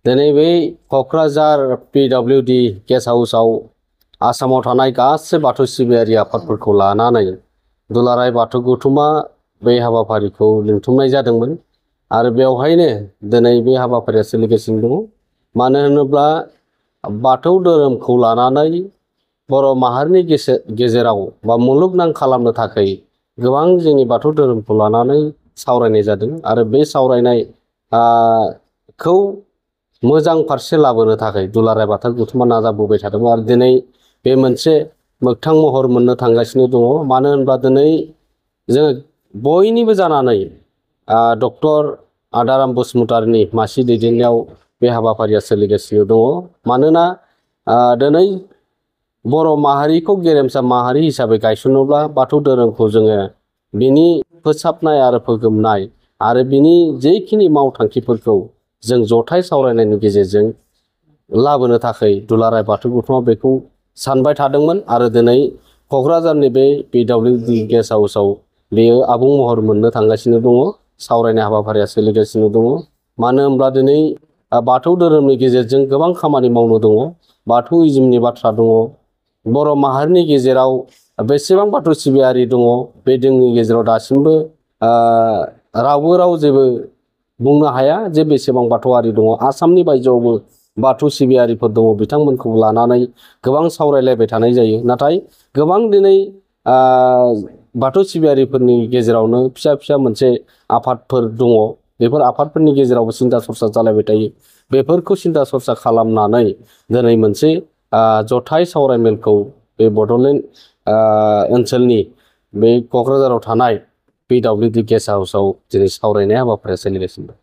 दिनै बै Kokrajhar PWD guest हाउसआव आसामाव थानाय गासै बाथौ सिबियारि आफादफोरखौ लानानै दुलाराय बाथौ गौथुमा बे हाबाफारिखौ लिंथुमनाय जादोंमोन आरो बेवहायनो दिनै बे हाबाफारिया सोलिगासिनो दङ। मानो होनोब्ला बाथौ धोरोमखौ लानानै बर' माहारिनि गेजेराव बा मुलुगनां खालामनो थाखाय गोबां जोंनि बाथौ धोरोमखौ लानानै सावरायनाय जादों आरो बे सावरायनाय खौ मोजां फारसे लाबोनो थाखाय दुलाराय बाथौ गौथुमा नाजाबोबाय थादों आरो दिनै बे मोनसे मोगथां महर मोननो थांगासिनो दङ। मानो होनब्ला दिनै जोङो बयनिबो जानानै डक्टर आदाराम बसुमतारीनि मासि दैदेननायाव बे हाबाफारिया सोलिगासिनो दङ। मानोना दिनै बर' माहारिखौ गेरेमसा माहारि हिसाबै गायसनोब्ला बाथौ धोरोमखौ जोङो बिनि फोसाबनाय आरो फोगोमनाय आरो बिनि जेखिनि मावथांखिफोरखौ जों जथाय सावरायनायनि गेजेरजों लाबोनो थाखाय दुलाराय बाथौ गौथुमा बेखौ सानबाय थादोंमोन आरो दिनै क'क्राझारनि बे PWD गेस्ट हाउसआव बेयो आबुं महर मोननो थांगासिनो दङ। सावरायनाय हाबाफारिया सोलिगासिनो दङ। मानो होनब्ला दिनै बाथौ धोरोमनि गेजेरजों गोबां खामानि मावनो दङ। बाथौइज्मनि बाथ्रा दङ। बर' माहारिनि गेजेराव बेसेबां बाथौ सिबियारि दङ बे जोंनि गेजेराव दासिमबो रावबो जेबो बुंनो हाया जे बेसेबां बाथौआरि दङ। आसामनि बायजोआवबो बाथौ सिबियारिफोर दङ। बिथांमोनखौ लानानै गोबां सावरायलायबाय थानाय जायो। नाथाय गोबां दिनै बाथौ सिबियारिफोरनि गेजेरावनो फिसा फिसा मोनसे आफादफोर दङ। बेफोर आफादफोरनि गेजेरावबो सिन्था सरसा जालायबाय थायो। बेफोरखौ सिन्था सरसा खालामनानै दिनै मोनसे जथाय सावरायमेलखौ बे बड'लेण्ड ओनसोलनि बे क'क्राझाराव थानाय PWD गेस्ट हाउसआव दिनै सावरायनाय हाबाफारिया सोलिगासिनो दं।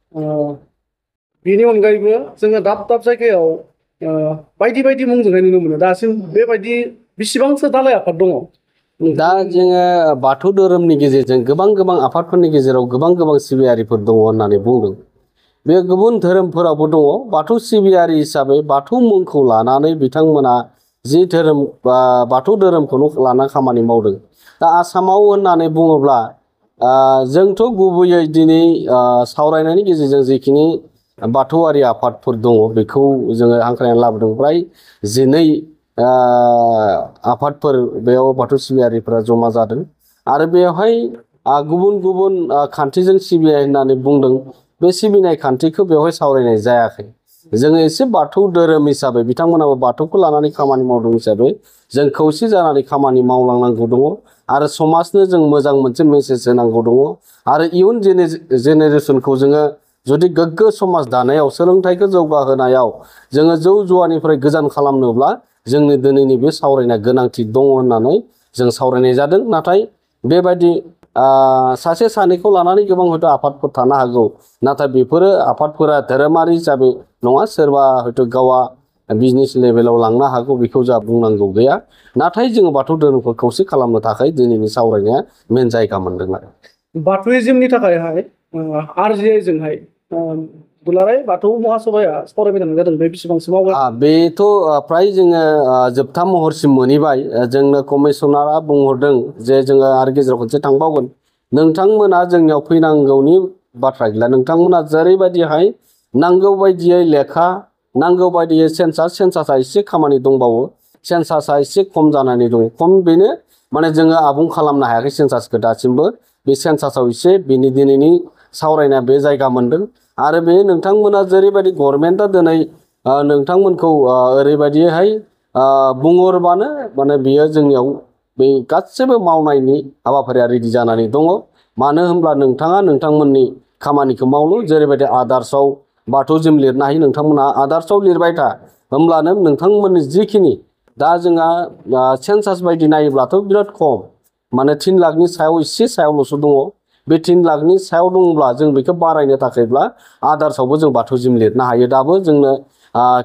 बेनि अनगायैबो जोङो दाब दाब जायगायाव बायदि बायदि मुंजोंहाय नुनो मोनो। दासिम बेबायदि बेसेबांसो दालाय आफाद दङ? दा जोङो बाथौ धोरोमनि गेजेरजों गोबां आफादफोरनि गेजेराव गोबां सिबियारिफोर दङ होननानै बुंदों। बे गुबुन धोरोमफोरावबो दङ। बाथौ सिबियारि हिसाबै बाथौ मुंखौ लानानै बिथांमोना जि धोरोम बाथौ धोरोमखौनो लाना खामानि मावदों। दा आसामाव होननानै बुङोब्ला जोंथ' गुबैयै दिनै सावरायनायनि गेजेरजों जिखिनि बाथौआरि आफादफोर दङ बेखौ जोङो हांख्रायनानै लाबोदों। फ्राय 12 आफादफोर बेयाव बाथौ सिबियारिफोरा जमा जादों आरो बेवहाय गुबुन खान्थिजों सिबिनाय होननानै बुंदों। बे सिबिनाय खान्थिखौ बेवहाय सावरायनाय जायाखै। जोङो एसे बाथौ धोरोम हिसाबै बिथांमोनाबो बाथौखौ लानानै खामानि मावदों हिसाबै जों खौसे जानानै खामानि मावलांनांगौ दङ आरो समाजनो जों मोजां मोनसे मेसेज होनांगौ दङ आरो इयुन जेनेरेसनखौ जोङो जुदि गोग्गो समाज दानायाव सोलोंथाइखौ जौगाहोनायाव जोङो जौ जुवानिफ्राय गोजान खालामनोब्ला जोंनि दिनैनि बे सावरायनाया गोनांथि दङ होननानै जों सावरायनाय जादों। नाथाय बेबायदि सासे सानैखौ लानानै गोबां हयथ' आफादफोर थानो हागौ। नाथाय बेफोरो आफादफोरा धोरोमारि हिसाबै नङा। सोरबा हयथ' गावआ बिजनेस लेभेलाव लांनो हागौ। बेखौ जोंहा बुंनांगौ गैया। नाथाय जोङो बाथौ धोरोमखौ खौसे खालामनो थाखाय दिनैनि सावरायनाया मेन जायगा मोनदों आरो। बाथौइज्मनि थाखायहाय RGIजोंहाय दुलाराय बाथौ महासभाया सावरायबाय थानाय जादों। बे बेसेबांसो मावगोन? बेथ' फ्राय जोङो जोबथा महरसिम मोनहैबाय। जोंनो कमिसनारा बुंहरदों जे जोङो आरो गेजेराव खनसे थांबावगोन। नोंथांमोना जोंनियाव फैनांगौनि बाथ्रा गैला। नोंथांमोना जेरैबायदिहाय नांगौ बायदियै लेखा नांगौ बायदियै सेन्सासा एसे खामानि दंबावो। सेन्सासा एसे खम जानानै दं। खम बेनो माने जोङो आबुं खालामनो हायाखै सेन्सासखौ दासिमबो। बे सेन्सासाव एसे बेनि दिनैनि सावरायनाया बे जायगा मोनदों आरो बे नोंथांमोना जेरैबायदि गभर्नमेन्टआ दिनै नोंथांमोनखौ ओरैबायदिहाय बुंहरबानो माने बियो जोंनियाव बे गासैबो मावनायनि हाबाफारिया रेडि जानानै दङ। मानो होनब्ला नोंथाङा नोंथांमोननि खामानिखौ मावनो जेरैबायदि आदार्सआव बाथौइज्म लिरनो हायो नोंथांमोना आदार्सआव लिरबाय था। होमब्लानो नोंथांमोननि जिखिनि दा जोंहा सेन्सास बायदि नायोब्लाथ' बिराद खम। माने 3 लाखनि सायाव एसे सायावल'सो दङ। बे 3 लाखनि सायाव दङब्ला जों बेखौ बारायनो थाखायब्ला आदार्सआवबो जों बाथौइज्म लिरनो हायो। दाबो जोंनो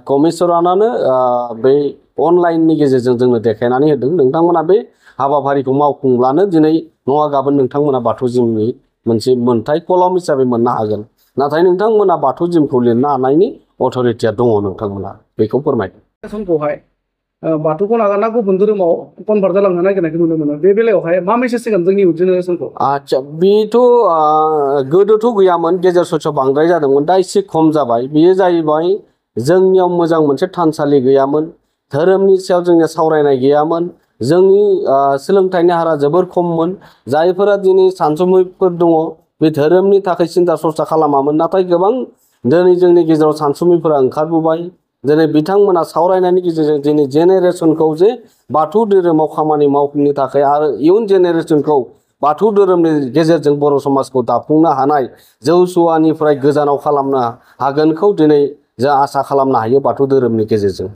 कमिसनारानो बे अनलाइननि गेजेरजों जोंनो देखायनानै होदों। नोंथांमोना बे हाबाफारिखौ मावफुंब्लानो दिनै नङा गाबोन नोंथांमोना बाथौइज्मनि मोनसे मोन्थाय कलम हिसाबै मोननो हागोन। नाथाय नोंथांमोना बाथौइज्मखौ लिरनो हानायनि अथ'रिटिया दङ। नोंथांमोना बेखौ फोरमायदों। समखौहाय बाथौखौ नागारना गुबुन धोरोमाव कनभार्ट जालांनो नागिरनायखौ नुनो मोनो। बे बेलायावहाय मा मेसेज होगोन जोंनि इयुन जेनेरेसनखौ? आच्छा बेथ' गोदोथ' गैयामोन। गेजेर ससेयाव बांद्राय जादोंमोन। दा एसे खम जाबाय। बेयो जाहैबाय जोंनियाव मोजां मोनसे थानसालि गैयामोन धोरोमनि सायाव जोंनिया सावरायनाय गैयामोन जोंनि सोलोंथाइनि हारा जोबोर खममोन जायफोरा दिनै सानसुमैफोर दङ बे धोरोमनि थाखाय सिन्था सरसा खालामामोन नाथाय गोबां दिनै जोंनि गेजेराव सानसुमैफोरा ओंखारबोबाय दिनै बिथांमोना सावरायनायनि गेजेरजों दिनै जेनेरेसनखौ जे बाथौ धोरोमाव खामानि मावनो थाखाय आरो इयुन जेनेरेसनखौ बाथौ धोरोमनि गेजेरजों बर' समाजखौ दाफुंनो हानाय जौसुवानिफ्राय गोजानाव खालामनो हागोनखौ दिनै जों आसा खालामनो हायो बाथौ धोरोमनि गेजेरजों